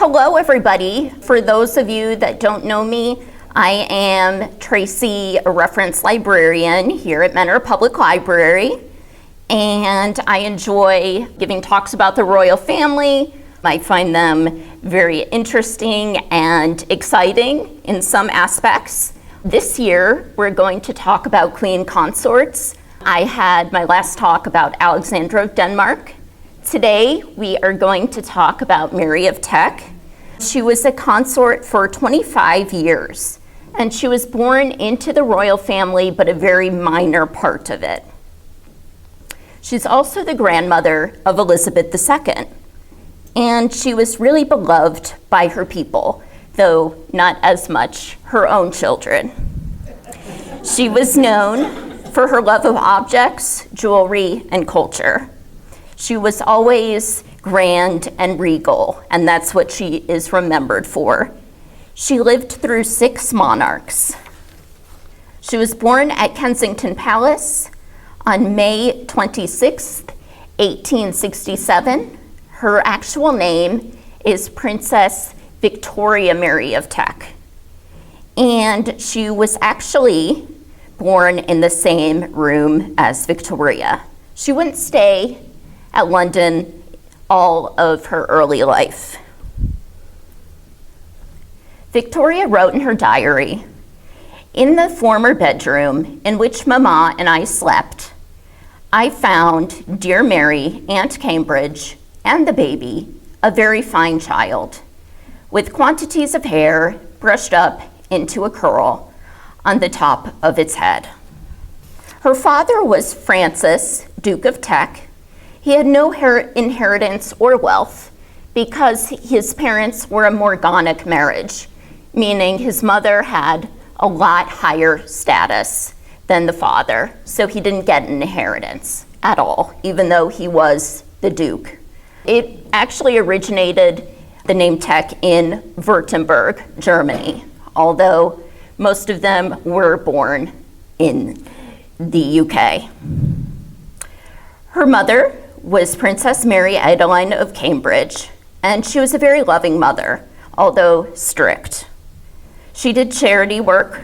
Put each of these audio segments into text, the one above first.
Hello, everybody. For those of you that don't know me, I am Tracy, a reference librarian here at Mentor Public Library, and I enjoy giving talks about the royal family. I find them very interesting and exciting in some aspects. This year, we're going to talk about Queen Consorts. I had my last talk about Alexandra of Denmark. Today, we are going to talk about Mary of Teck. She was a consort for 25 years, and she was born into the royal family, but a very minor part of it. She's also the grandmother of Elizabeth II, and she was really beloved by her people, though not as much her own children. She was known for her love of objects, jewelry, and culture. She was always grand and regal, and that's what she is remembered for. She lived through 6 monarchs. She was born at Kensington Palace on May 26, 1867. Her actual name is Princess Victoria Mary of Teck, and she was actually born in the same room as Victoria. She wouldn't stay at London all of her early life. Victoria wrote in her diary, "In the former bedroom in which Mama and I slept, I found dear Mary, Aunt Cambridge, and the baby, a very fine child, with quantities of hair brushed up into a curl on the top of its head." Her father was Francis, Duke of Teck. He had no inheritance or wealth because his parents were a morganatic marriage, meaning his mother had a lot higher status than the father, so he didn't get an inheritance at all, even though he was the Duke. It actually originated, the name Teck, in Württemberg, Germany, although most of them were born in the UK. Her mother was Princess Mary Adeline of Cambridge, and she was a very loving mother, although strict. She did charity work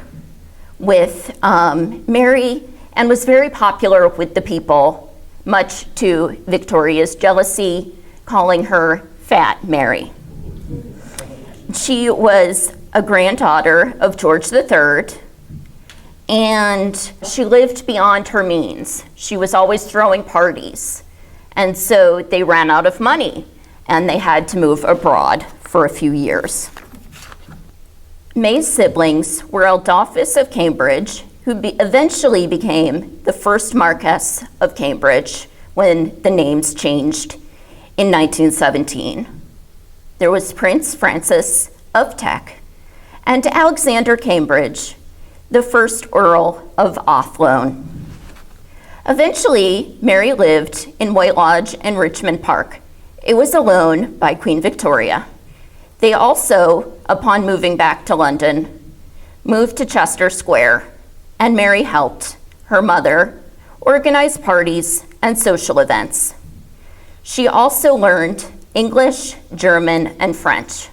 with Mary and was very popular with the people, much to Victoria's jealousy, calling her Fat Mary. She was a granddaughter of George III, and she lived beyond her means. She was always throwing parties. And so they ran out of money, and they had to move abroad for a few years. May's siblings were Adolphus of Cambridge, who eventually became the first Marquess of Cambridge when the names changed in 1917. There was Prince Francis of Teck, and Alexander Cambridge, the first Earl of Athlone. Eventually, Mary lived in White Lodge and Richmond Park. It was a loan by Queen Victoria. They also, upon moving back to London, moved to Chester Square, and Mary helped her mother organize parties and social events. She also learned English, German, and French.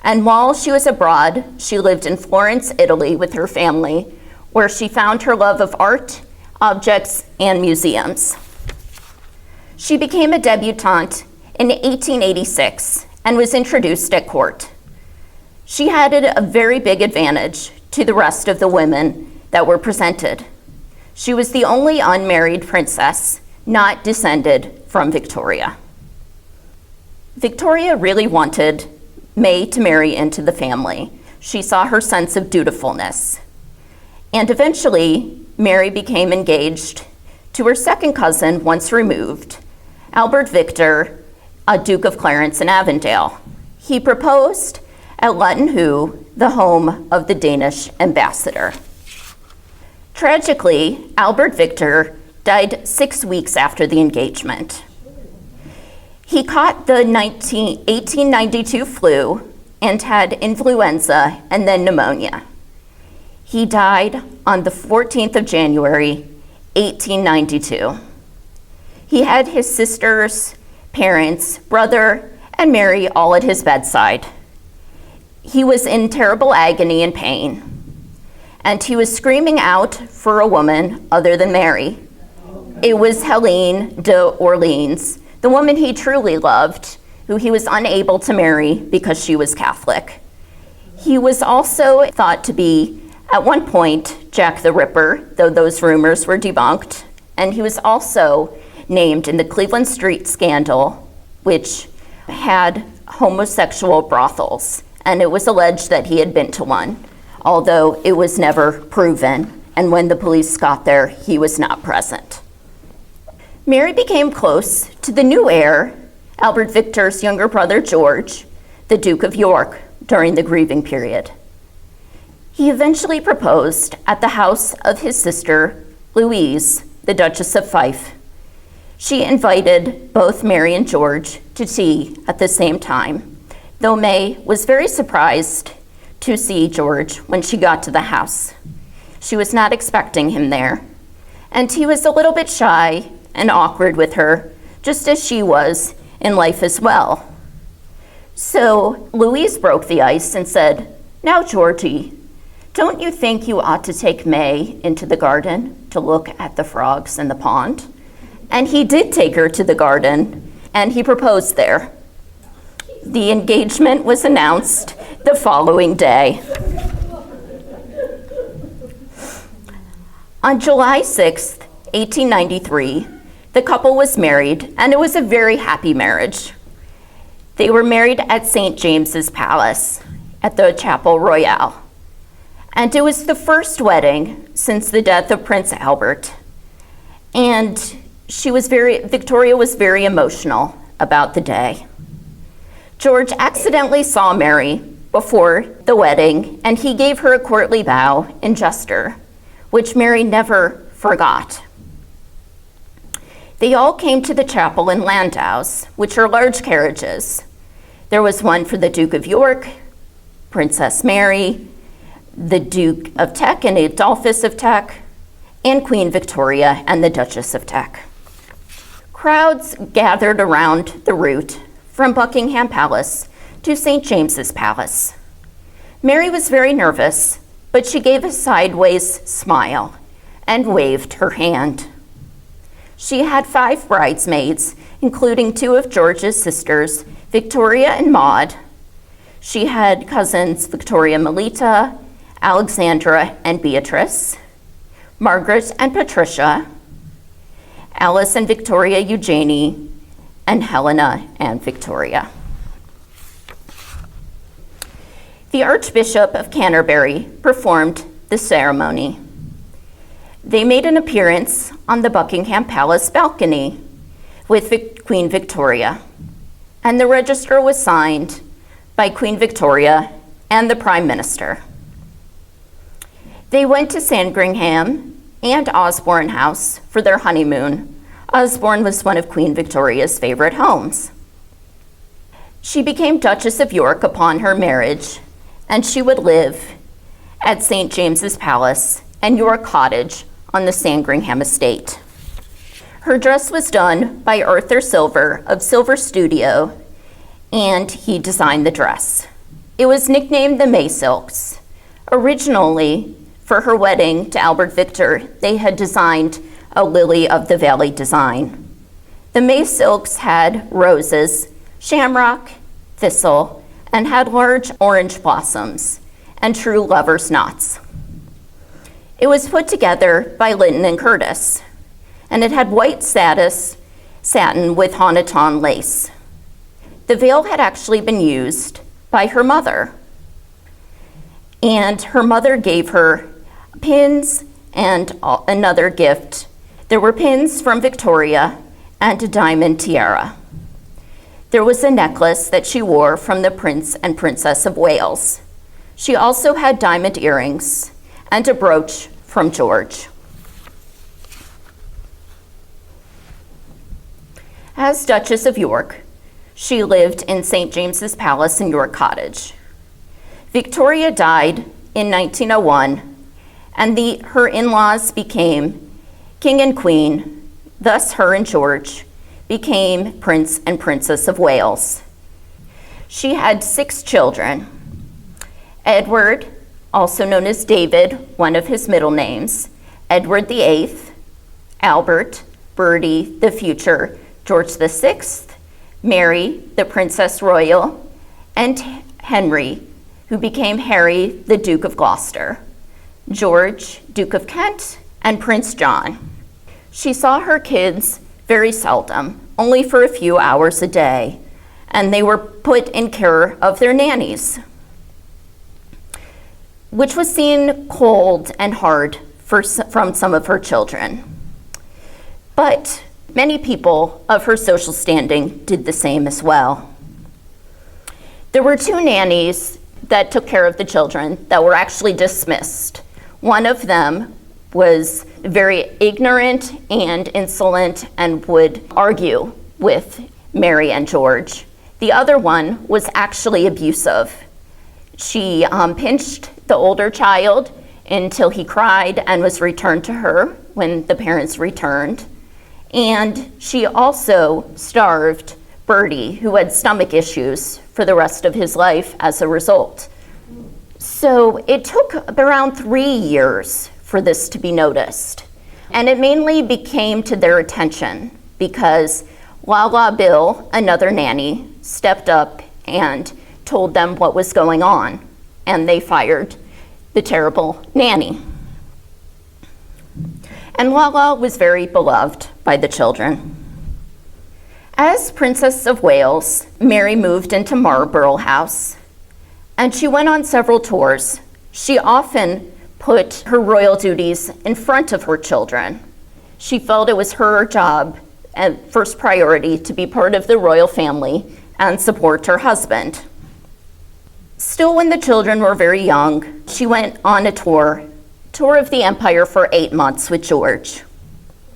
And while she was abroad, she lived in Florence, Italy with her family, where she found her love of art, objects, and museums. She became a debutante in 1886 and was introduced at court. She had a very big advantage to the rest of the women that were presented. She was the only unmarried princess not descended from Victoria. Victoria really wanted May to marry into the family. She saw her sense of dutifulness. And eventually, Mary became engaged to her second cousin, once removed, Albert Victor, a Duke of Clarence and Avondale. He proposed at Luton Hoo, the home of the Danish ambassador. Tragically, Albert Victor died 6 weeks after the engagement. He caught the 1892 flu and had influenza and then pneumonia. He died on the 14th of January, 1892. He had his sister's parents, brother, and Mary all at his bedside. He was in terrible agony and pain, and he was screaming out for a woman other than Mary. It was Helene d'Orleans, the woman he truly loved, who he was unable to marry because she was Catholic. He was also thought to be, at one point, Jack the Ripper, though those rumors were debunked, and he was also named in the Cleveland Street scandal, which had homosexual brothels, and it was alleged that he had been to one, although it was never proven, and when the police got there, he was not present. Mary became close to the new heir, Albert Victor's younger brother George, the Duke of York, during the grieving period. He eventually proposed at the house of his sister, Louise, the Duchess of Fife. She invited both Mary and George to tea at the same time, though May was very surprised to see George when she got to the house. She was not expecting him there, and he was a little bit shy and awkward with her, just as she was in life as well. So Louise broke the ice and said, "Now, Georgie, don't you think you ought to take May into the garden to look at the frogs in the pond?" And he did take her to the garden, and he proposed there. The engagement was announced the following day. On July 6th, 1893, the couple was married, and it was a very happy marriage. They were married at St. James's Palace at the Chapel Royal. And it was the first wedding since the death of Prince Albert. And Victoria was very emotional about the day. George accidentally saw Mary before the wedding, and he gave her a courtly bow in gesture, which Mary never forgot. They all came to the chapel in landaus, which are large carriages. There was one for the Duke of York, Princess Mary, the Duke of Teck and Adolphus of Teck, and Queen Victoria and the Duchess of Teck. Crowds gathered around the route from Buckingham Palace to St. James's Palace. Mary was very nervous, but she gave a sideways smile and waved her hand. She had 5 bridesmaids, including 2 of George's sisters, Victoria and Maud. She had cousins Victoria Melita, Alexandra and Beatrice, Margaret and Patricia, Alice and Victoria Eugenie, and Helena and Victoria. The Archbishop of Canterbury performed the ceremony. They made an appearance on the Buckingham Palace balcony with Queen Victoria, and the register was signed by Queen Victoria and the Prime Minister. They went to Sandringham and Osborne House for their honeymoon. Osborne was one of Queen Victoria's favorite homes. She became Duchess of York upon her marriage, and she would live at St. James's Palace and York Cottage on the Sandringham estate. Her dress was done by Arthur Silver of Silver Studio, and he designed the dress. It was nicknamed the May Silks. Originally, for her wedding to Albert Victor, they had designed a lily of the valley design. The May Silks had roses, shamrock, thistle, and had large orange blossoms and true lover's knots. It was put together by Linton and Curtis, and it had white satin with Honiton lace. The veil had actually been used by her mother, and her mother gave her pins and another gift. There were pins from Victoria and a diamond tiara. There was a necklace that she wore from the Prince and Princess of Wales. She also had diamond earrings and a brooch from George. As Duchess of York, she lived in St. James's Palace in York Cottage. Victoria died in 1901, and her in-laws became King and Queen. Thus, her and George became Prince and Princess of Wales. She had 6 children. Edward, also known as David, one of his middle names, Edward VIII, Albert, Bertie, the future, George VI, Mary, the Princess Royal, and Henry, who became Harry, the Duke of Gloucester, George, Duke of Kent, and Prince John. She saw her kids very seldom, only for a few hours a day, and they were put in care of their nannies, which was seen cold and hard from some of her children. But many people of her social standing did the same as well. There were 2 nannies that took care of the children that were actually dismissed. One of them was very ignorant and insolent and would argue with Mary and George. The other one was actually abusive. She pinched the older child until he cried and was returned to her when the parents returned. And she also starved Bertie, who had stomach issues for the rest of his life as a result. So it took around 3 years for this to be noticed. And it mainly became to their attention because Lala Bill, another nanny, stepped up and told them what was going on, and they fired the terrible nanny. And Lala was very beloved by the children. As Princess of Wales, Mary moved into Marlborough House, and she went on several tours. She often put her royal duties in front of her children. She felt it was her job and first priority to be part of the royal family and support her husband. Still, when the children were very young, she went on a tour of the empire for 8 months with George.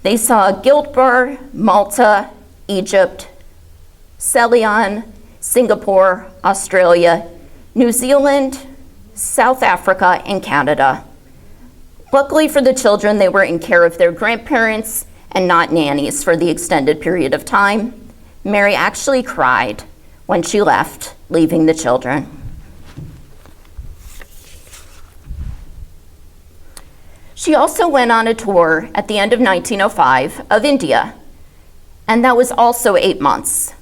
They saw Durbar, Malta, Egypt, Ceylon, Singapore, Australia, New Zealand, South Africa, and Canada. Luckily for the children, they were in care of their grandparents and not nannies for the extended period of time. Mary actually cried when she left, leaving the children. She also went on a tour at the end of 1905 of India, and that was also 8 months.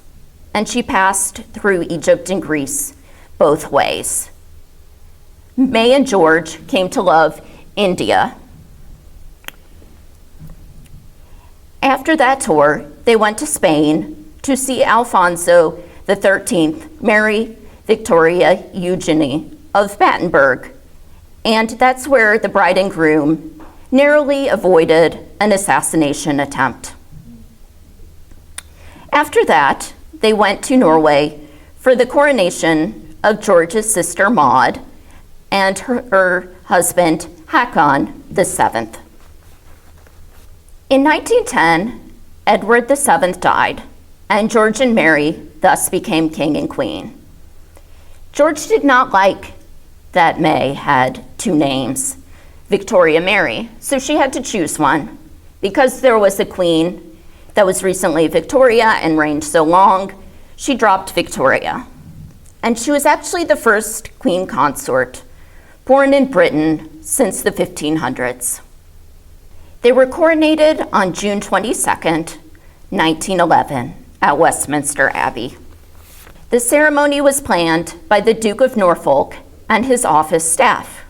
And she passed through Egypt and Greece both ways. May and George came to love India. After that tour, they went to Spain to see Alfonso XIII marry Victoria Eugenie of Battenberg. And that's where the bride and groom narrowly avoided an assassination attempt. After that, they went to Norway for the coronation of George's sister Maud and her husband Håkon VII. In 1910, Edward VII died, and George and Mary thus became king and queen. George did not like that May had 2 names, Victoria Mary, so she had to choose one. Because there was a queen that was recently Victoria and reigned so long, she dropped Victoria. And she was actually the first queen consort born in Britain since the 1500s. They were coronated on June 22nd, 1911, at Westminster Abbey. The ceremony was planned by the Duke of Norfolk and his office staff.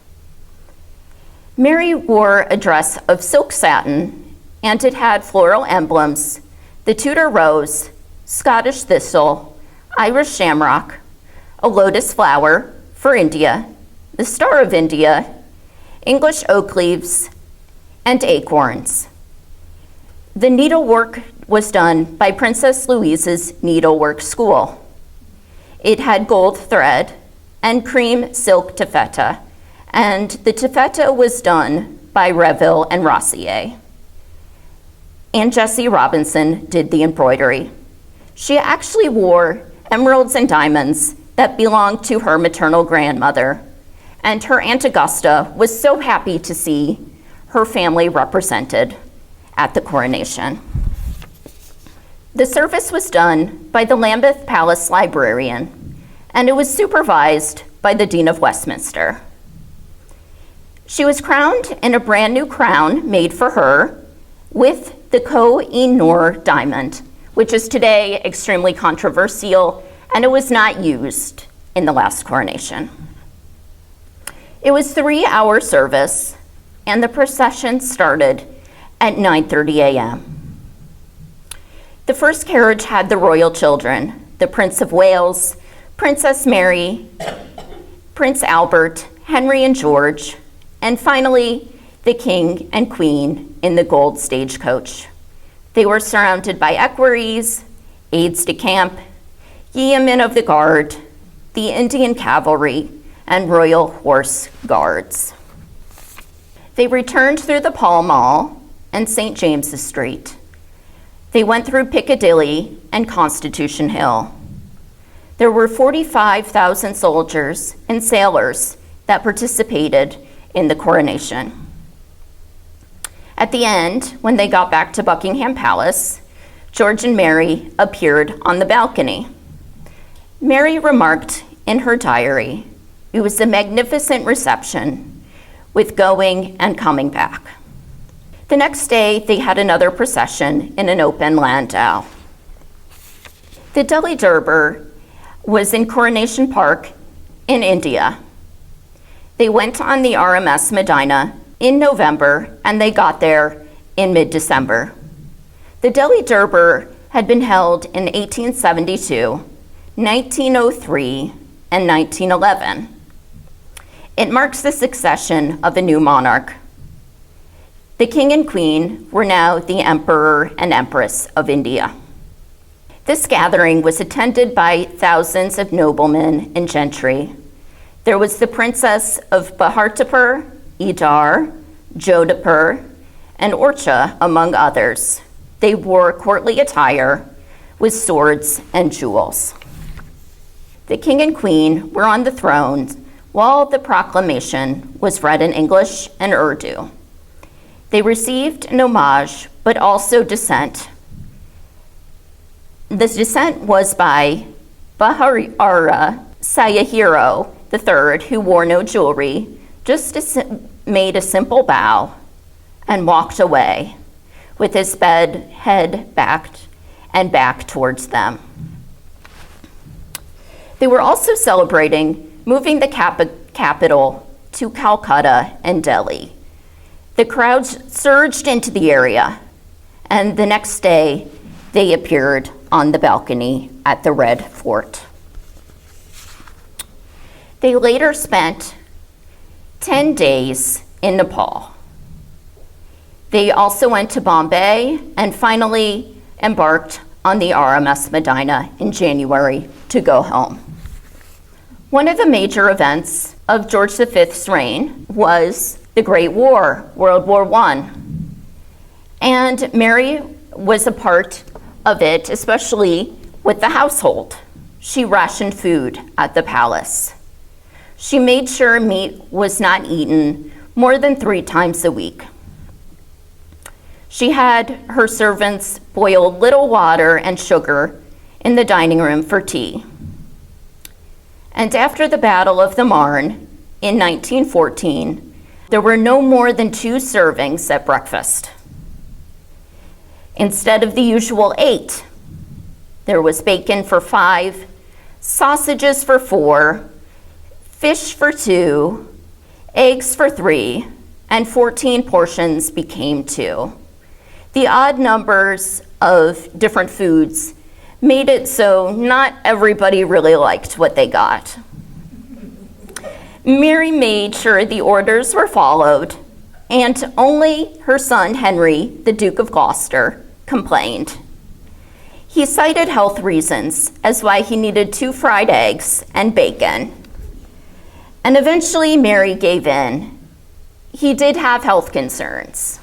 Mary wore a dress of silk satin, and it had floral emblems, the Tudor rose, Scottish thistle, Irish shamrock, a lotus flower for India, the Star of India, English oak leaves, and acorns. The needlework was done by Princess Louise's Needlework School. It had gold thread and cream silk taffeta, and the taffeta was done by Reville and Rossier. And Jessie Robinson did the embroidery. She actually wore emeralds and diamonds that belonged to her maternal grandmother, and her Aunt Augusta was so happy to see her family represented at the coronation. The service was done by the Lambeth Palace librarian, and it was supervised by the Dean of Westminster. She was crowned in a brand new crown made for her with the Koh-i-Noor diamond, which is today extremely controversial, and it was not used in the last coronation. It was 3-hour service, and the procession started at 9:30 a.m. The first carriage had the royal children, the Prince of Wales, Princess Mary, Prince Albert, Henry and George, and finally, the King and Queen in the gold stagecoach. They were surrounded by equerries, aides de camp, yeomen of the guard, the Indian cavalry, and royal horse guards. They returned through the Pall Mall and St. James's Street. They went through Piccadilly and Constitution Hill. There were 45,000 soldiers and sailors that participated in the coronation. At the end, when they got back to Buckingham Palace, George and Mary appeared on the balcony. Mary remarked in her diary, "It was a magnificent reception with going and coming back." The next day, they had another procession in an open landau. The Delhi Durbar was in Coronation Park in India. They went on the RMS Medina in November, and they got there in mid-December. The Delhi Durbar had been held in 1872, 1903, and 1911. It marks the succession of a new monarch. The King and Queen were now the Emperor and Empress of India. This gathering was attended by thousands of noblemen and gentry. There was the Princess of Bhartapur, Idar, Jodhpur, and Orcha, among others. They wore courtly attire with swords and jewels. The King and Queen were on the throne while the proclamation was read in English and Urdu. They received an homage, but also dissent. The dissent was by Baharara Sayahiro III, who wore no jewelry, just made a simple bow and walked away with his head back towards them. They were also celebrating moving the capital to Calcutta and Delhi. The crowds surged into the area, and the next day they appeared on the balcony at the Red Fort. They later spent 10 days in Nepal. They also went to Bombay and finally embarked on the RMS Medina in January to go home. One of the major events of George V's reign was the Great War, World War I. And Mary was a part of it, especially with the household. She rationed food at the palace. She made sure meat was not eaten more than 3 times a week. She had her servants boil little water and sugar in the dining room for tea. And after the Battle of the Marne in 1914, there were no more than 2 servings at breakfast. Instead of the usual 8, there was bacon for 5, sausages for 4, fish for 2, eggs for 3, and 14 portions became 2. The odd numbers of different foods made it so not everybody really liked what they got. Mary made sure the orders were followed, and only her son Henry, the Duke of Gloucester, complained. He cited health reasons as why he needed 2 fried eggs and bacon. And eventually Mary gave in. He did have health concerns.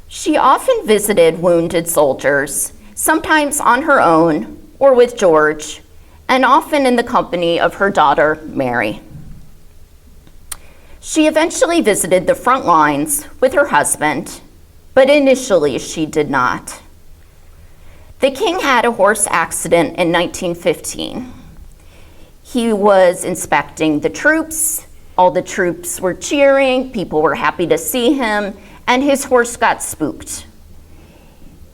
She often visited wounded soldiers, sometimes on her own or with George, and often in the company of her daughter, Mary. She eventually visited the front lines with her husband, but initially she did not. The king had a horse accident in 1915. He was inspecting the troops. All the troops were cheering, people were happy to see him, and his horse got spooked.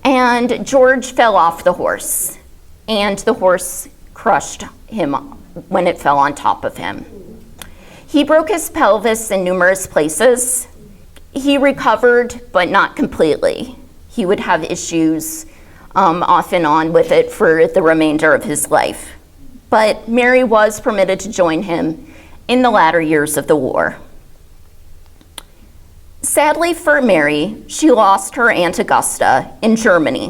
And George fell off the horse, and the horse crushed him when it fell on top of him. He broke his pelvis in numerous places. He recovered, but not completely. He would have issues off and on with it for the remainder of his life. But Mary was permitted to join him in the latter years of the war. Sadly for Mary, she lost her Aunt Augusta in Germany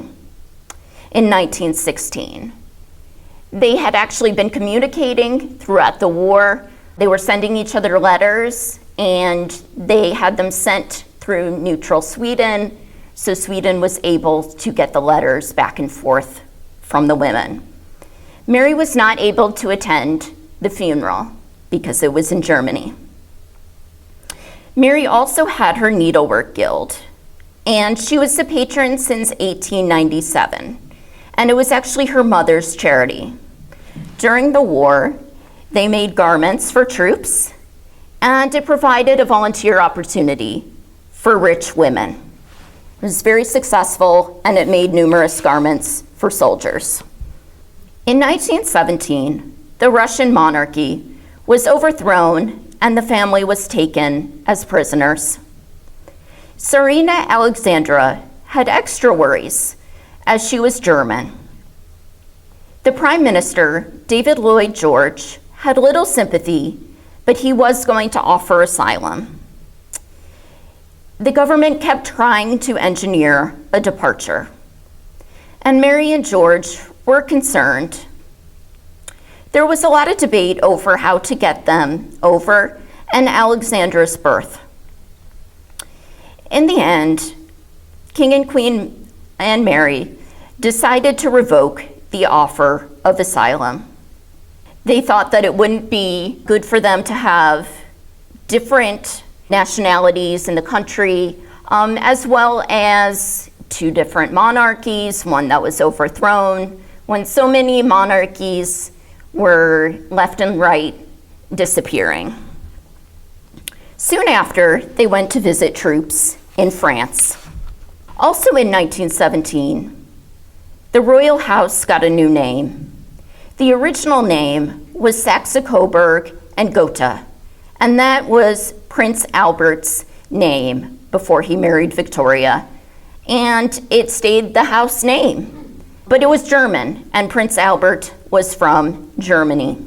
in 1916. They had actually been communicating throughout the war. They were sending each other letters, and they had them sent through neutral Sweden, so Sweden was able to get the letters back and forth from the women. Mary was not able to attend the funeral because it was in Germany. Mary also had her needlework guild, and she was the patron since 1897, and it was actually her mother's charity. During the war, they made garments for troops, and it provided a volunteer opportunity for rich women. It was very successful, and it made numerous garments for soldiers. In 1917, the Russian monarchy was overthrown and the family was taken as prisoners. Tsarina Alexandra had extra worries as she was German. The Prime Minister, David Lloyd George, had little sympathy, but he was going to offer asylum. The government kept trying to engineer a departure, and Mary and George were concerned. There was a lot of debate over how to get them over and Alexandra's birth. In the end, King and Queen and Mary decided to revoke the offer of asylum. They thought that it wouldn't be good for them to have different nationalities in the country, as well as two different monarchies, one that was overthrown, when so many monarchies were left and right disappearing. Soon after, they went to visit troops in France. Also in 1917, the royal house got a new name. The original name was Saxe-Coburg and Gotha, and that was Prince Albert's name before he married Victoria, and it stayed the house name. But it was German, and Prince Albert was from Germany.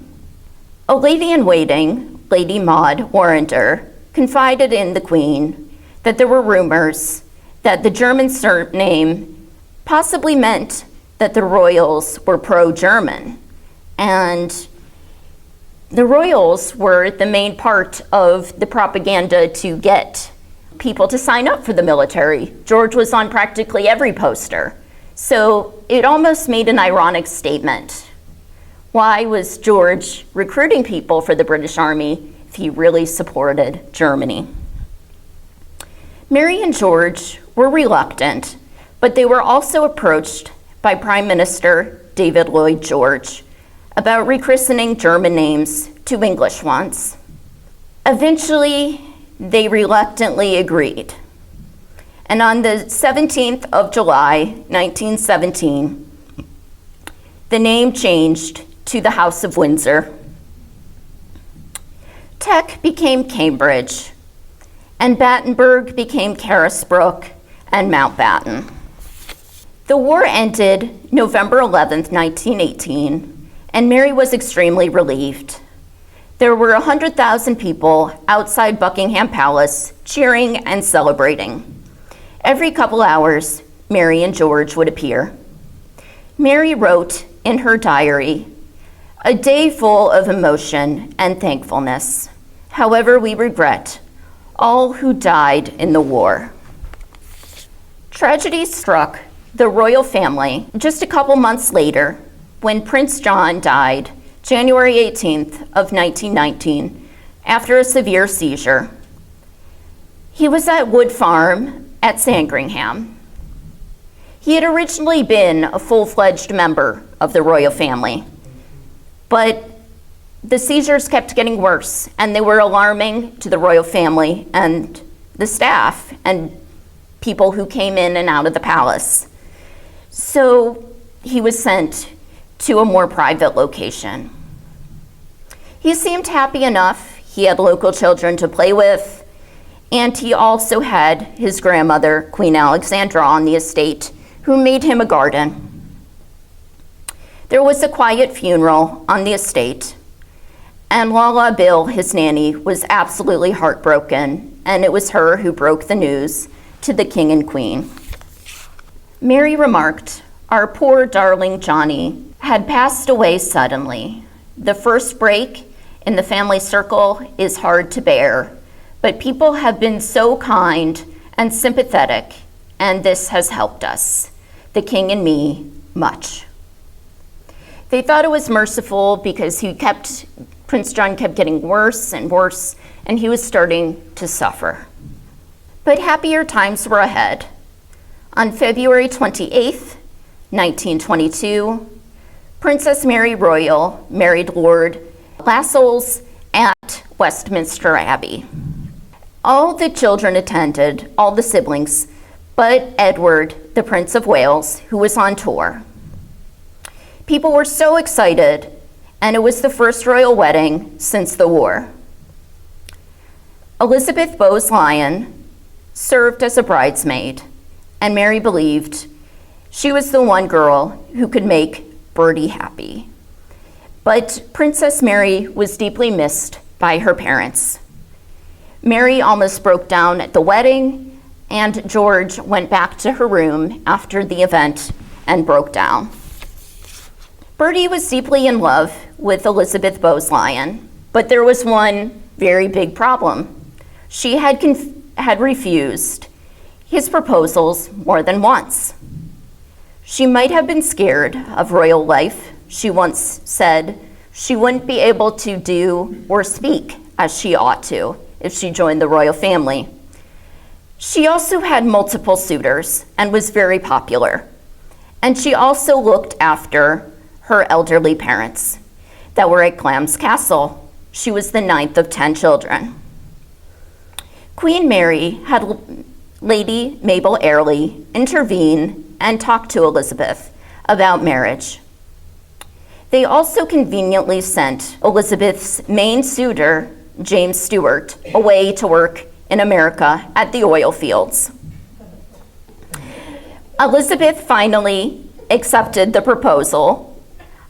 A lady-in-waiting, Lady Maud Warrender, confided in the Queen that there were rumors that the German surname possibly meant that the royals were pro-German, and the royals were the main part of the propaganda to get people to sign up for the military. George was on practically every poster. So it almost made an ironic statement. Why was George recruiting people for the British Army if he really supported Germany? Mary and George were reluctant, but they were also approached by Prime Minister David Lloyd George about rechristening German names to English ones. Eventually, they reluctantly agreed. And on the 17th of July, 1917, the name changed to the House of Windsor. Teck became Cambridge, and Battenberg became Carisbrooke and Mountbatten. The war ended November 11th, 1918, and Mary was extremely relieved. There were 100,000 people outside Buckingham Palace cheering and celebrating. Every couple hours, Mary and George would appear. Mary wrote in her diary, "A day full of emotion and thankfulness. However, we regret all who died in the war." Tragedy struck the royal family just a couple months later when Prince John died, January 18th of 1919, after a severe seizure. He was at Wood Farm at Sandringham. He had originally been a full-fledged member of the royal family, but the seizures kept getting worse, and they were alarming to the royal family and the staff and people who came in and out of the palace. So he was sent to a more private location. He seemed happy enough. He had local children to play with, and he also had his grandmother, Queen Alexandra, on the estate, who made him a garden. There was a quiet funeral on the estate, and Lala Bill, his nanny, was absolutely heartbroken, and it was her who broke the news to the king and queen. Mary remarked, "Our poor darling Johnny had passed away suddenly. The first break in the family circle is hard to bear, but people have been so kind and sympathetic, and this has helped us, the king and me, much." They thought it was merciful because Prince John kept getting worse and worse, and he was starting to suffer. But happier times were ahead. On February 28th, 1922, Princess Mary Royal married Lord Lascelles at Westminster Abbey. All the children attended, all the siblings, but Edward, the Prince of Wales, who was on tour. People were so excited, and it was the first royal wedding since the war. Elizabeth Bowes-Lyon served as a bridesmaid, and Mary believed she was the one girl who could make Bertie happy. But Princess Mary was deeply missed by her parents. Mary almost broke down at the wedding, and George went back to her room after the event and broke down. Bertie was deeply in love with Elizabeth Bowes-Lyon, but there was one very big problem. She had refused his proposals more than once. She might have been scared of royal life. She once said she wouldn't be able to do or speak as she ought to if she joined the royal family. She also had multiple suitors and was very popular. And she also looked after her elderly parents that were at Glamis Castle. She was the 9th of 10 children. Queen Mary had Lady Mabel Airlie intervene and talk to Elizabeth about marriage. They also conveniently sent Elizabeth's main suitor, James Stuart, away to work in America at the oil fields. Elizabeth finally accepted the proposal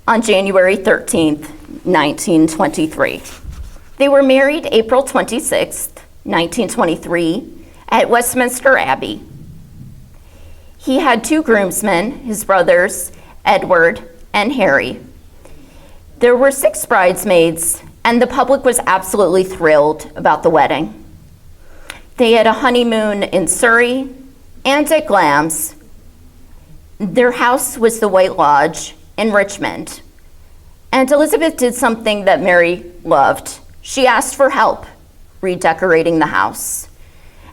on January 13th, 1923. They were married April 26th, 1923, at Westminster Abbey. He had 2 groomsmen, his brothers, Edward and Harry. There were 6 bridesmaids, and the public was absolutely thrilled about the wedding. They had a honeymoon in Surrey and at Glamis. Their house was the White Lodge in Richmond. And Elizabeth did something that Mary loved. She asked for help redecorating the house.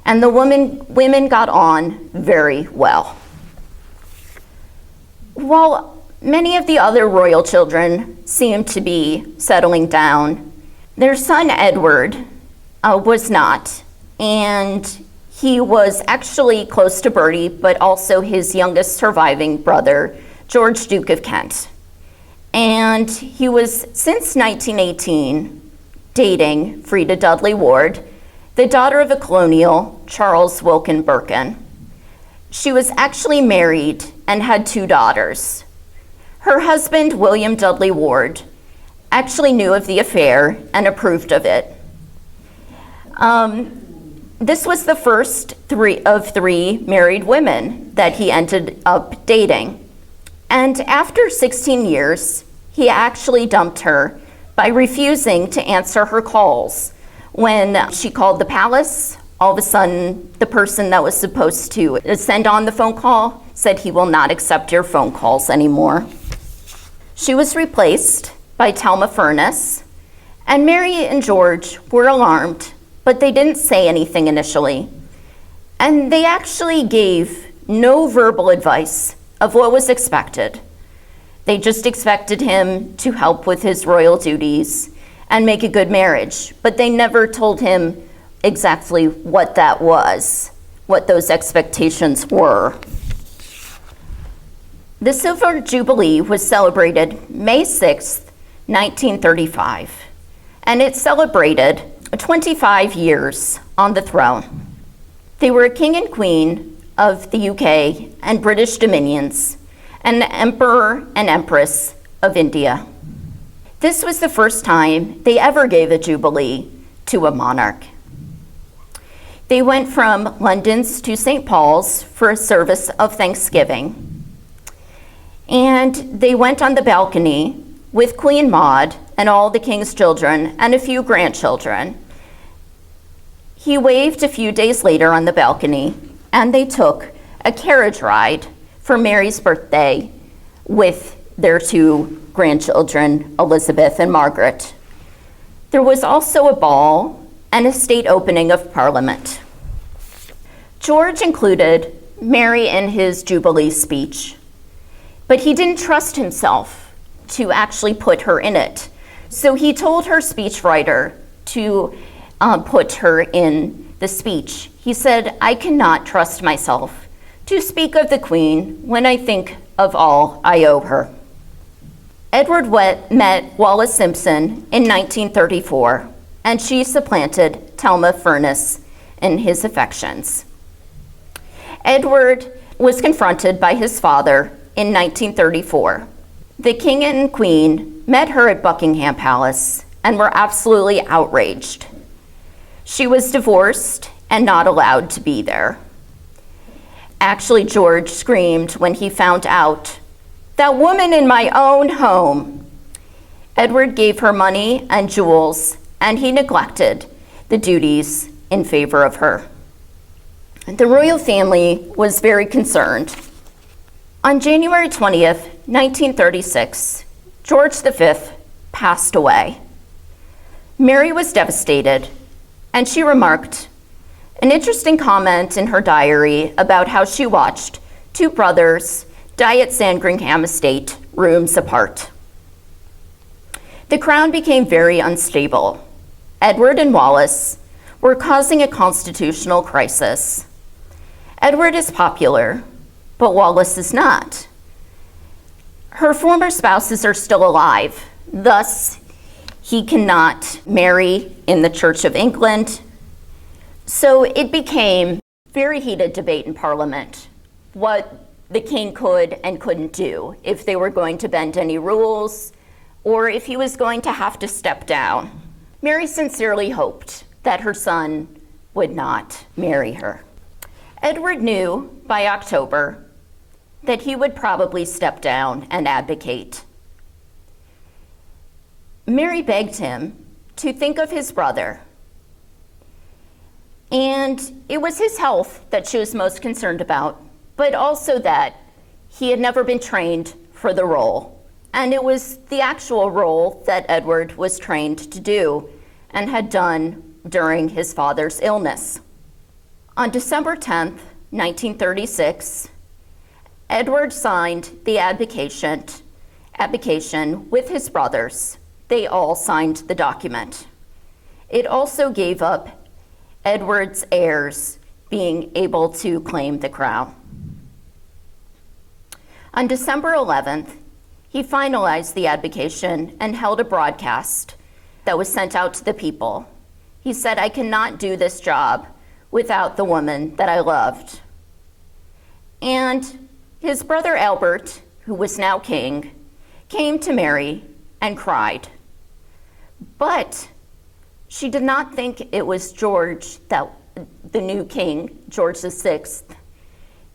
And the women got on very well. While many of the other royal children seemed to be settling down, their son Edward was not. And he was actually close to Bertie, but also his youngest surviving brother, George, Duke of Kent. And he was, since 1918, dating Frida Dudley Ward, the daughter of a colonial, Charles Wilkin Birkin. She was actually married and had 2 daughters. Her husband, William Dudley Ward, actually knew of the affair and approved of it. This was the first of 3 married women that he ended up dating. And after 16 years, he actually dumped her by refusing to answer her calls. When she called the palace, all of a sudden, the person that was supposed to send on the phone call said he will not accept your phone calls anymore. She was replaced by Thelma Furness, and Mary and George were alarmed, but they didn't say anything initially. And they actually gave no verbal advice of what was expected. They just expected him to help with his royal duties and make a good marriage, but they never told him exactly what that was, what those expectations were. The Silver Jubilee was celebrated May 6th, 1935, and it celebrated 25 years on the throne. They were a king and queen of the UK and British dominions, and the emperor and empress of India. This was the first time they ever gave a jubilee to a monarch. They went from London's to St. Paul's for a service of Thanksgiving. And they went on the balcony with Queen Maud and all the king's children and a few grandchildren. He waved a few days later on the balcony, and they took a carriage ride for Mary's birthday with their two grandchildren, Elizabeth and Margaret. There was also a ball and a state opening of Parliament. George included Mary in his Jubilee speech, but he didn't trust himself to actually put her in it. So he told her speechwriter to put her in the speech. He said, "I cannot trust myself to speak of the Queen when I think of all I owe her." Edward met Wallis Simpson in 1934, and she supplanted Thelma Furness in his affections. Edward was confronted by his father in 1934. The king and queen met her at Buckingham Palace and were absolutely outraged. She was divorced and not allowed to be there. Actually, George screamed when he found out, "That woman in my own home." Edward gave her money and jewels, and he neglected the duties in favor of her. The royal family was very concerned. On January 20th, 1936, George V passed away. Mary was devastated, and she remarked an interesting comment in her diary about how she watched two brothers die at Sandringham Estate, rooms apart. The crown became very unstable. Edward and Wallis were causing a constitutional crisis. Edward is popular, but Wallis is not. Her former spouses are still alive, thus he cannot marry in the Church of England. So it became very heated debate in Parliament what the king could and couldn't do, if they were going to bend any rules, or if he was going to have to step down. Mary sincerely hoped that her son would not marry her. Edward knew by October that he would probably step down and abdicate. Mary begged him to think of his brother, and it was his health that she was most concerned about, but also that he had never been trained for the role, and it was the actual role that Edward was trained to do and had done during his father's illness. On December 10th, 1936, Edward signed the abdication with his brothers. They all signed the document. It also gave up Edward's heirs being able to claim the crown. On December 11th, he finalized the abdication and held a broadcast that was sent out to the people. He said, "I cannot do this job without the woman that I loved." And his brother Albert, who was now king, came to Mary and cried. But she did not think it was George, the new king, George VI,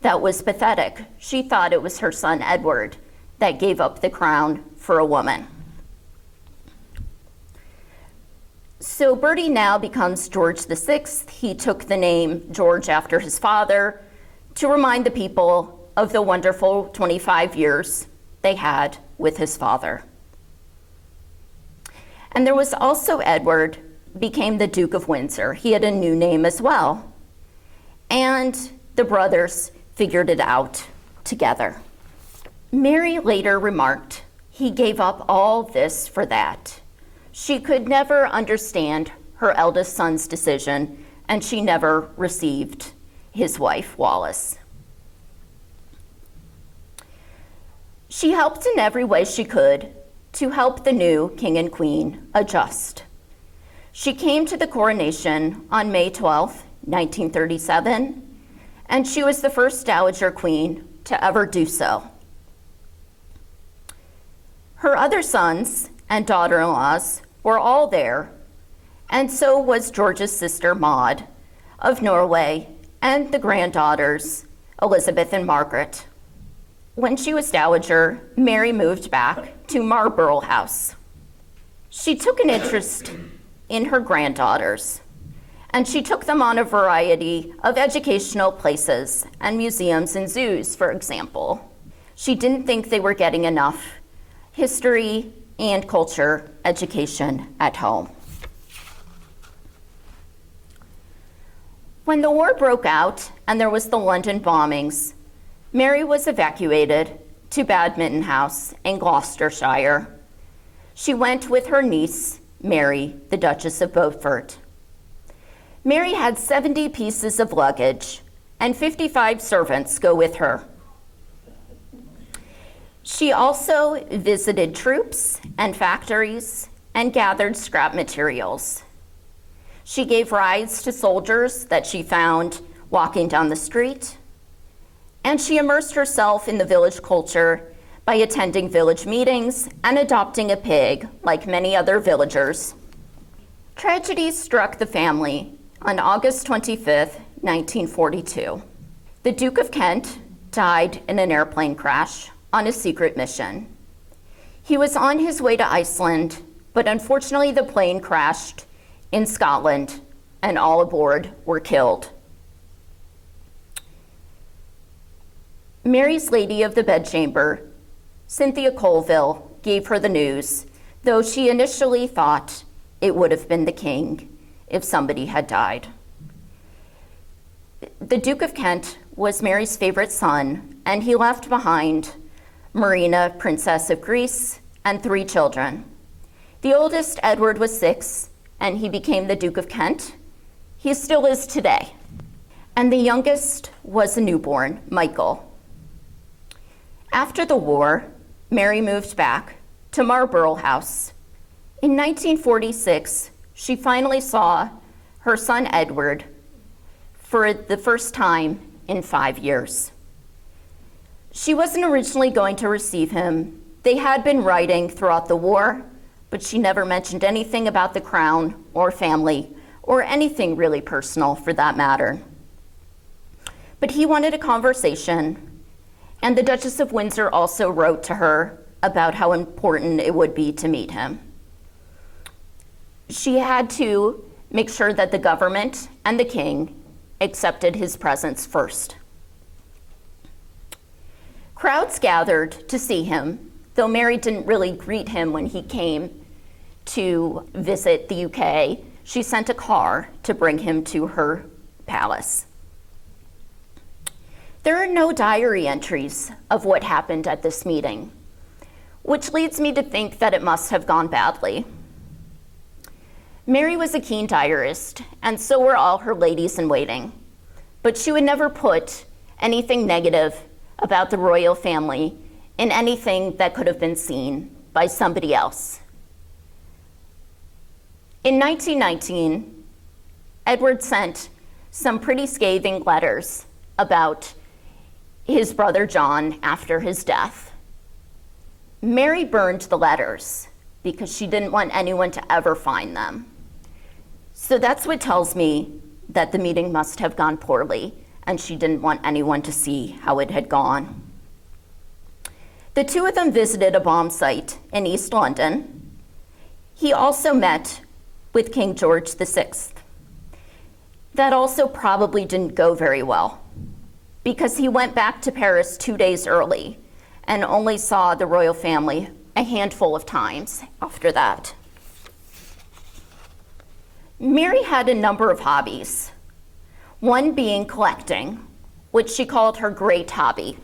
that was pathetic. She thought it was her son Edward that gave up the crown for a woman. So Bertie now becomes George VI. He took the name George after his father to remind the people of the wonderful 25 years they had with his father. And there was also Edward became the Duke of Windsor. He had a new name as well. And the brothers figured it out together. Mary later remarked, "He gave up all this for that." She could never understand her eldest son's decision, and she never received his wife, Wallis. She helped in every way she could to help the new king and queen adjust. She came to the coronation on May 12, 1937, and she was the first Dowager Queen to ever do so. Her other sons and daughter-in-laws were all there, and so was George's sister Maud of Norway and the granddaughters Elizabeth and Margaret. When she was dowager, Mary moved back to Marlborough House. She took an interest in her granddaughters, and she took them on a variety of educational places and museums and zoos, for example. She didn't think they were getting enough history and culture education at home. When the war broke out and there was the London bombings, Mary was evacuated to Badminton House in Gloucestershire. She went with her niece, Mary, the Duchess of Beaufort. Mary had 70 pieces of luggage and 55 servants go with her. She also visited troops and factories and gathered scrap materials. She gave rides to soldiers that she found walking down the street, and she immersed herself in the village culture by attending village meetings and adopting a pig like many other villagers. Tragedy struck the family on August 25, 1942. The Duke of Kent died in an airplane crash on a secret mission. He was on his way to Iceland, but unfortunately the plane crashed in Scotland and all aboard were killed. Mary's lady of the bedchamber, Cynthia Colville, gave her the news, though she initially thought it would have been the king if somebody had died. The Duke of Kent was Mary's favorite son, and he left behind Marina, Princess of Greece, and 3 children. The oldest, Edward, was 6, and he became the Duke of Kent. He still is today. And the youngest was a newborn, Michael. After the war, Mary moved back to Marlborough House. In 1946, she finally saw her son Edward for the first time in 5 years. She wasn't originally going to receive him. They had been writing throughout the war, but she never mentioned anything about the crown or family or anything really personal for that matter. But he wanted a conversation, and the Duchess of Windsor also wrote to her about how important it would be to meet him. She had to make sure that the government and the king accepted his presence first. Crowds gathered to see him, though Mary didn't really greet him when he came to visit the UK. She sent a car to bring him to her palace. There are no diary entries of what happened at this meeting, which leads me to think that it must have gone badly. Mary was a keen diarist, and so were all her ladies-in-waiting, but she would never put anything negative about the royal family in anything that could have been seen by somebody else. In 1919, Edward sent some pretty scathing letters about his brother John after his death. Mary burned the letters because she didn't want anyone to ever find them. So that's what tells me that the meeting must have gone poorly, and she didn't want anyone to see how it had gone. The two of them visited a bomb site in East London. He also met with King George VI. That also probably didn't go very well, because he went back to Paris 2 days early and only saw the royal family a handful of times after that. Mary had a number of hobbies, one being collecting, which she called her great hobby.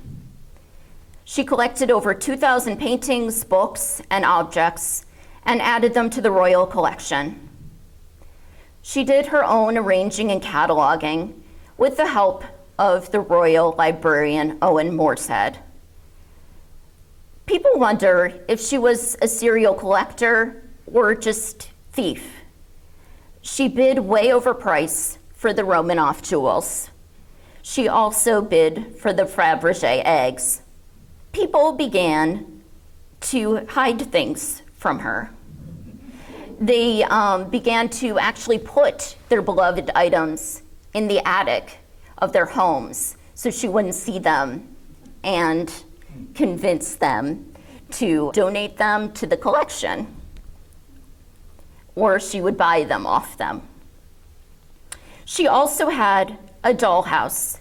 She collected over 2,000 paintings, books, and objects, and added them to the royal collection. She did her own arranging and cataloging with the help of the royal librarian Owen Morshead. People wonder if she was a serial collector or just thief. She bid way over price for the Romanoff jewels. She also bid for the Fabergé eggs. People began to hide things from her. They began to actually put their beloved items in the attic of their homes so she wouldn't see them, and convince them to donate them to the collection, or she would buy them off them. She also had a dollhouse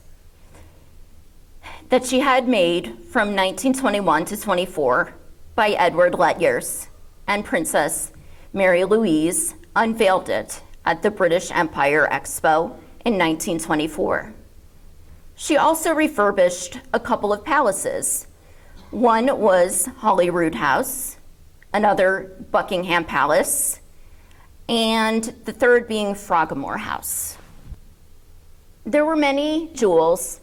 that she had made from 1921 to 24 by Edward Lettiers, and Princess Mary Louise unveiled it at the British Empire Expo in 1924. She also refurbished a couple of palaces. One was Holyrood House, another Buckingham Palace, and the third being Frogmore House. There were many jewels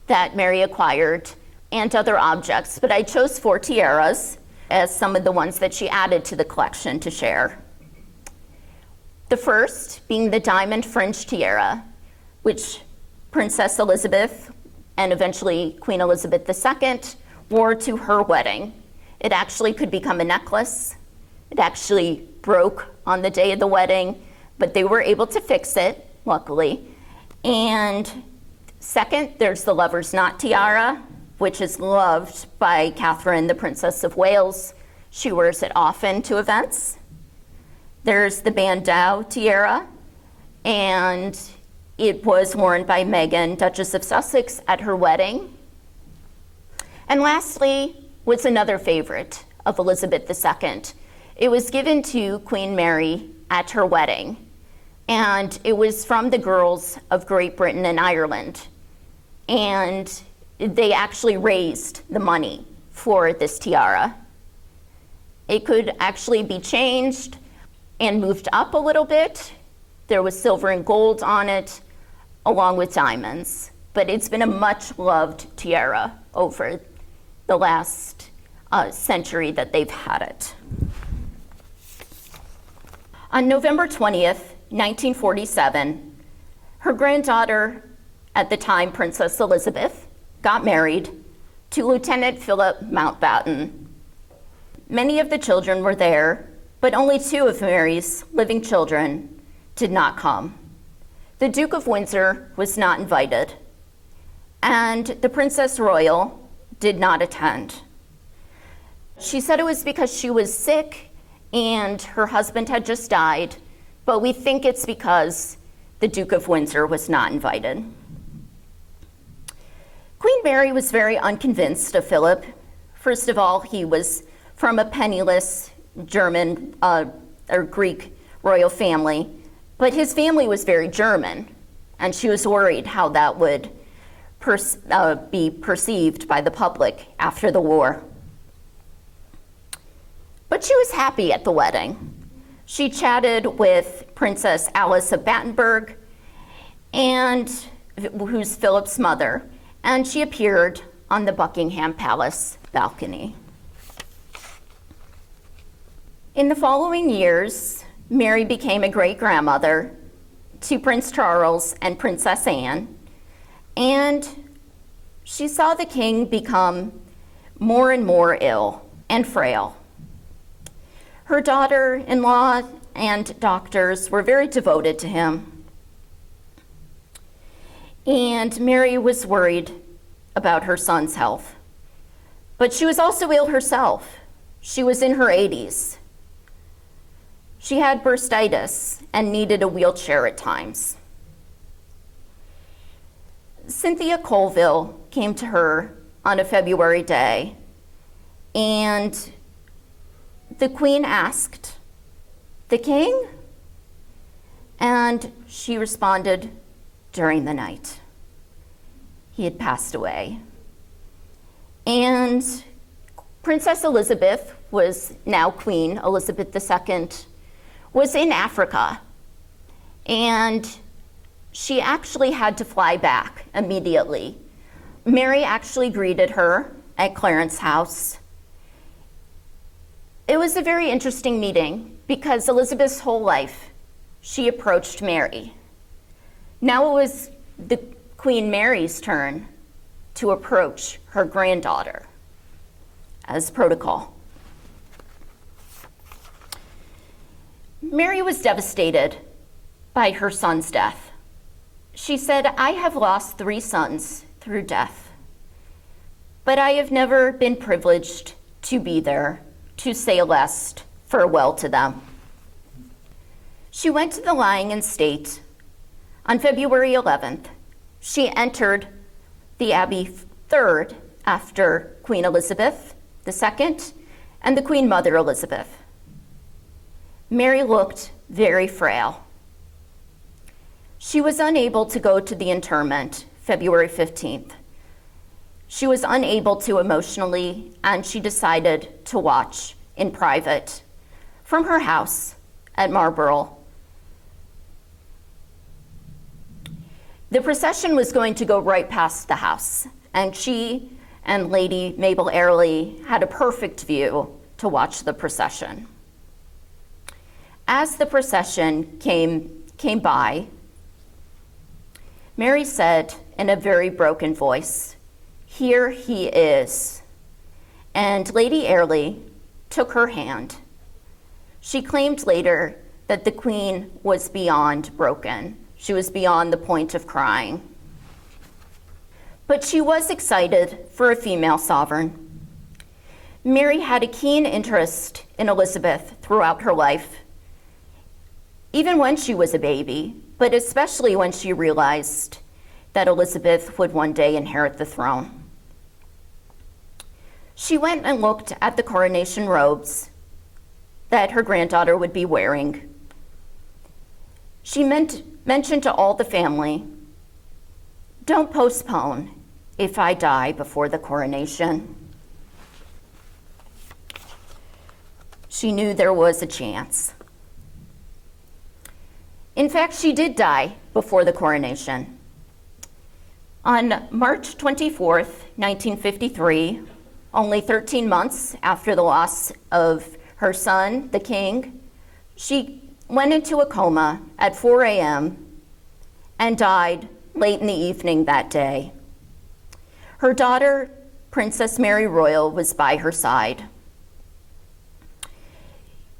that Mary acquired and other objects, but I chose 4 tiaras as some of the ones that she added to the collection to share. The first being the diamond fringe tiara, which Princess Elizabeth and eventually Queen Elizabeth II wore to her wedding. It actually could become a necklace. It actually broke on the day of the wedding, but they were able to fix it, luckily. And second, there's the lover's knot tiara, which is loved by Catherine, the Princess of Wales. She wears it often to events. There's the bandeau tiara, and it was worn by Meghan, Duchess of Sussex, at her wedding. And lastly was another favorite of Elizabeth II. It was given to Queen Mary at her wedding, and it was from the girls of Great Britain and Ireland. And they actually raised the money for this tiara. It could actually be changed and moved up a little bit. There was silver and gold on it, along with diamonds. But it's been a much loved tiara over the last century that they've had it. On November 20th, 1947, her granddaughter, at the time Princess Elizabeth, got married to Lieutenant Philip Mountbatten. Many of the children were there, but only 2 of Mary's living children did not come. The Duke of Windsor was not invited, and the Princess Royal did not attend. She said it was because she was sick and her husband had just died, but we think it's because the Duke of Windsor was not invited. Queen Mary was very unconvinced of Philip. First of all, he was from a penniless German or Greek royal family, but his family was very German, and she was worried how that would be perceived by the public after the war. But she was happy at the wedding. She chatted with Princess Alice of Battenberg, who's Philip's mother, and she appeared on the Buckingham Palace balcony. In the following years, Mary became a great-grandmother to Prince Charles and Princess Anne, and she saw the king become more and more ill and frail. Her daughter-in-law and doctors were very devoted to him, and Mary was worried about her son's health. But she was also ill herself. She was in her 80s. She had bursitis and needed a wheelchair at times. Cynthia Colville came to her on a February day, and the Queen asked, "The king?" And she responded, "During the night. he had passed away. And Princess Elizabeth was now Queen Elizabeth II, was in Africa. And she actually had to fly back immediately. Mary actually greeted her at Clarence House. It was a very interesting meeting because Elizabeth's whole life, she approached Mary. Now it was the Queen Mary's turn to approach her granddaughter as protocol. Mary was devastated by her son's death. She said, "I have lost 3 sons through death, but I have never been privileged to be there to say a last farewell to them." She went to the lying in state on February 11th. She entered the Abbey third after Queen Elizabeth II and the Queen Mother Elizabeth. Mary looked very frail. She was unable to go to the interment February 15th. She was unable to emotionally, and she decided to watch in private from her house at Marlborough. The procession was going to go right past the house, and she and Lady Mabel Airlie had a perfect view to watch the procession. As the procession came by, Mary said in a very broken voice, "Here he is." And Lady Airlie took her hand. She claimed later that the Queen was beyond broken. She was beyond the point of crying. But she was excited for a female sovereign. Mary had a keen interest in Elizabeth throughout her life, even when she was a baby, but especially when she realized that Elizabeth would one day inherit the throne. She went and looked at the coronation robes that her granddaughter would be wearing. She mentioned to all the family, "Don't postpone if I die before the coronation." She knew there was a chance. In fact, she did die before the coronation. On March 24th, 1953, only 13 months after the loss of her son, the king, she went into a coma at 4 a.m. and died late in the evening that day. Her daughter, Princess Mary Royal, was by her side.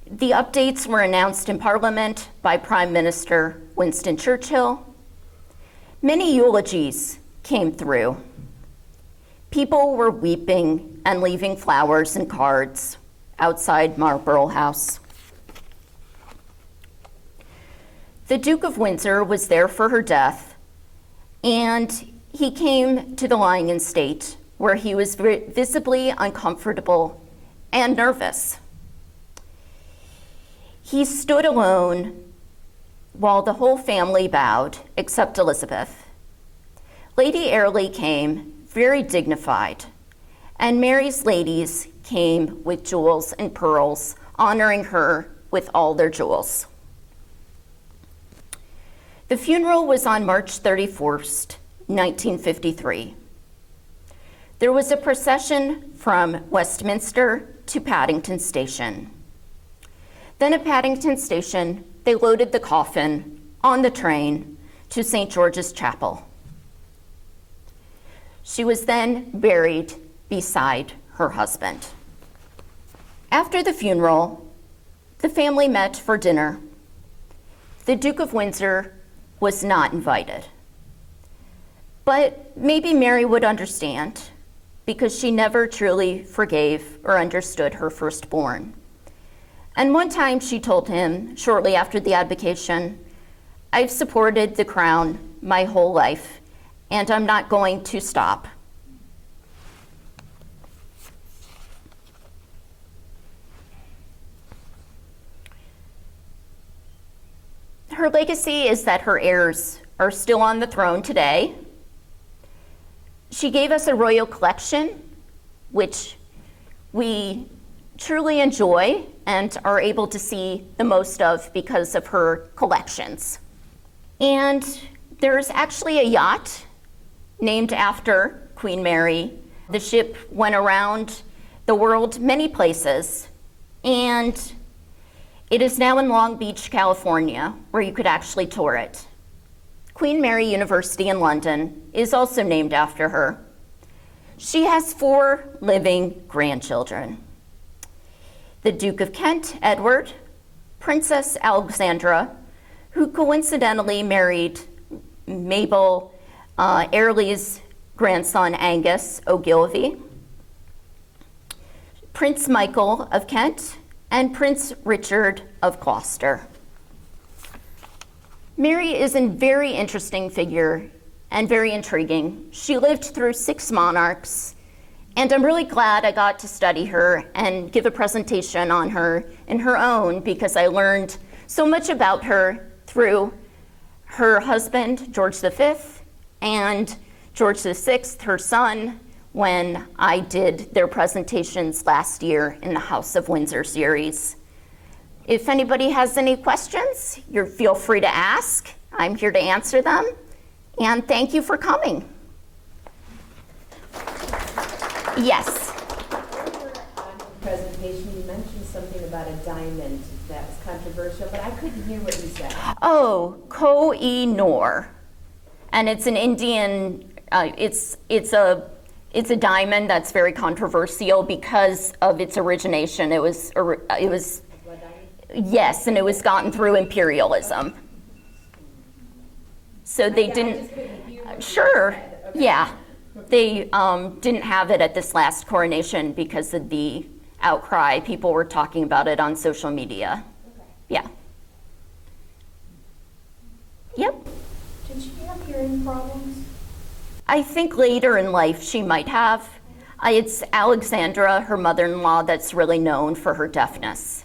The updates were announced in Parliament by Prime Minister Winston Churchill. Many eulogies came through. People were weeping and leaving flowers and cards outside Marlborough House. The Duke of Windsor was there for her death, and he came to the lying in state where he was visibly uncomfortable and nervous. He stood alone while the whole family bowed, except Elizabeth. Lady Airlie came, very dignified, and Mary's ladies came with jewels and pearls, honoring her with all their jewels. The funeral was on March 31st, 1953. There was a procession from Westminster to Paddington Station. Then at Paddington Station, they loaded the coffin on the train to St. George's Chapel. She was then buried beside her husband. After the funeral, the family met for dinner. The Duke of Windsor was not invited. But maybe Mary would understand, because she never truly forgave or understood her firstborn. And one time she told him, shortly after the abdication, "I've supported the crown my whole life, and I'm not going to stop." Her legacy is that her heirs are still on the throne today. She gave us a royal collection, which we truly enjoy and are able to see the most of because of her collections. And there's actually a yacht named after Queen Mary. The ship went around the world many places, and it is now in Long Beach, California, where you could actually tour it. Queen Mary University in London is also named after her. She has 4 living grandchildren: the Duke of Kent, Edward, Princess Alexandra, who coincidentally married Mabel Airley's grandson Angus Ogilvy, Prince Michael of Kent, and Prince Richard of Gloucester. Mary is a very interesting figure and very intriguing. She lived through 6 monarchs, and I'm really glad I got to study her and give a presentation on her in her own, because I learned so much about her through her husband, George V, and George VI, her son, when I did their presentations last year in the House of Windsor series. If anybody has any questions, feel free to ask. I'm here to answer them. And thank you for coming. Yes? Earlier on the presentation, you mentioned something about a diamond that was controversial, but I couldn't hear what you said. Oh, Koh-i-Noor. And it's an Indian, it's a diamond that's very controversial because of its origination. It was yes, and it was gotten through imperialism. So they didn't, sure, okay. Yeah. They didn't have it at this last coronation because of the outcry. People were talking about it on social media. Okay. Yeah. Yep. Did she have hearing problems? I think later in life she might have. It's Alexandra, her mother-in-law, that's really known for her deafness.